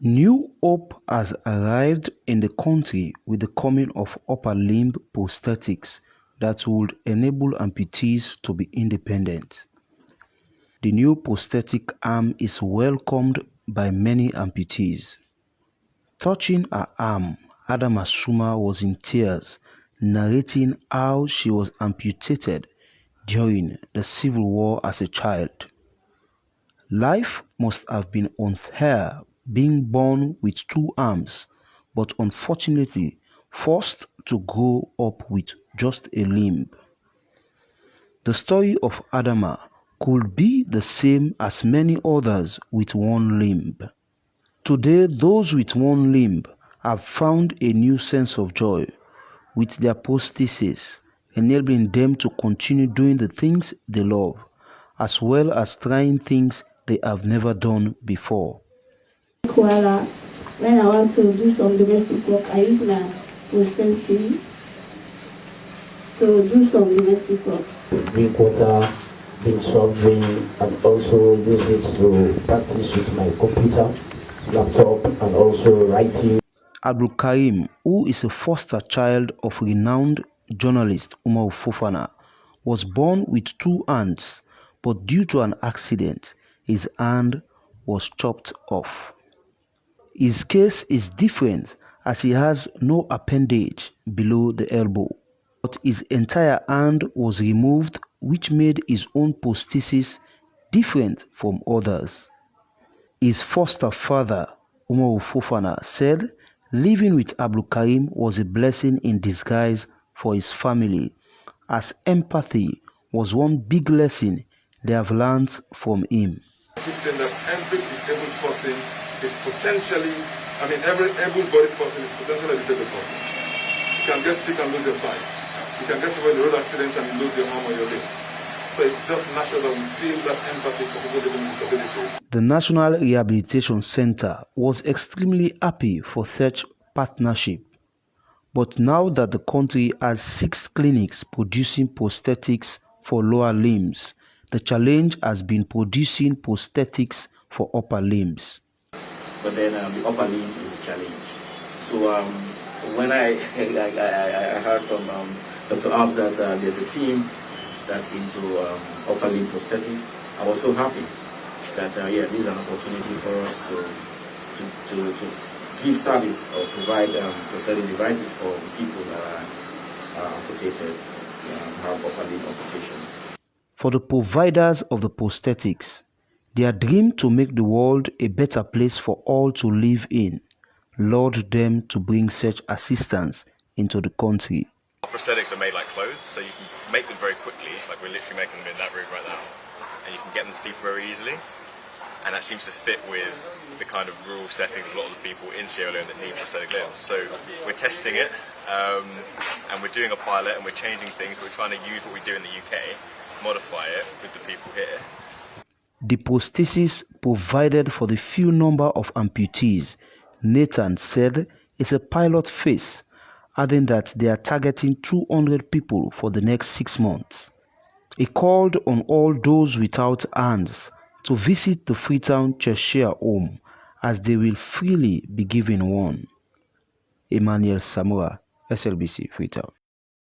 New hope has arrived in the country with the coming of upper limb prosthetics that would enable amputees to be independent. The new prosthetic arm is welcomed by many amputees. Touching her arm, Adama Suma was in tears, narrating how she was amputated during the Civil War as a child. Life must have been unfair being born with two arms, but unfortunately forced to grow up with just a limb. The story of Adama could be the same as many others with one limb. Today, those with one limb have found a new sense of joy with their prosthesis, enabling them to continue doing the things they love, as well as trying things they have never done before. When I want to do some domestic work, I use my prosthesis to do some domestic work. Drink water, drink soft drink, and also use it to practice with my computer, laptop, and also writing. Abdul Karim, who is a foster child of renowned journalist Umar Fofana, was born with two hands, but due to an accident, his hand was chopped off. His case is different as he has no appendage below the elbow, but his entire hand was removed, which made his own prosthesis different from others. His foster father, Umar Fofana, said living with Abdul Karim was a blessing in disguise for his family, as empathy was one big lesson they have learned from him. I keep saying that every disabled person is potentially, every able-bodied person is potentially a disabled person. You can get sick and lose your sight. You can get to a road accident and lose your arm or your leg. So it's just natural that we feel that empathy for people living with disabilities. The National Rehabilitation Center was extremely happy for such partnership. But now that the country has 6 clinics producing prosthetics for lower limbs, the challenge has been producing prosthetics for upper limbs. But then the upper limb is a challenge. So when I heard from Dr. Abs that there's a team that's into upper limb prosthetics, I was so happy that this is an opportunity for us to give service or provide prosthetic devices for people that are amputated, have upper limb amputation. For the providers of the prosthetics, their dream to make the world a better place for all to live in lured them to bring such assistance into the country. Prosthetics are made like clothes, so you can make them very quickly, like we're literally making them in that room right now, and you can get them to people very easily, and that seems to fit with the kind of rural settings of a lot of the people in Sierra Leone that need prosthetic limbs. So we're testing it, and we're doing a pilot, and we're changing things. We're trying to use what we do in the UK, modify it with the people here. The prosthesis provided for the few number of amputees, Nathan said, is a pilot phase, adding that they are targeting 200 people for the next 6 months. He called on all those without hands to visit the Freetown Cheshire home, as they will freely be given one. Emmanuel Samura, SLBC Freetown.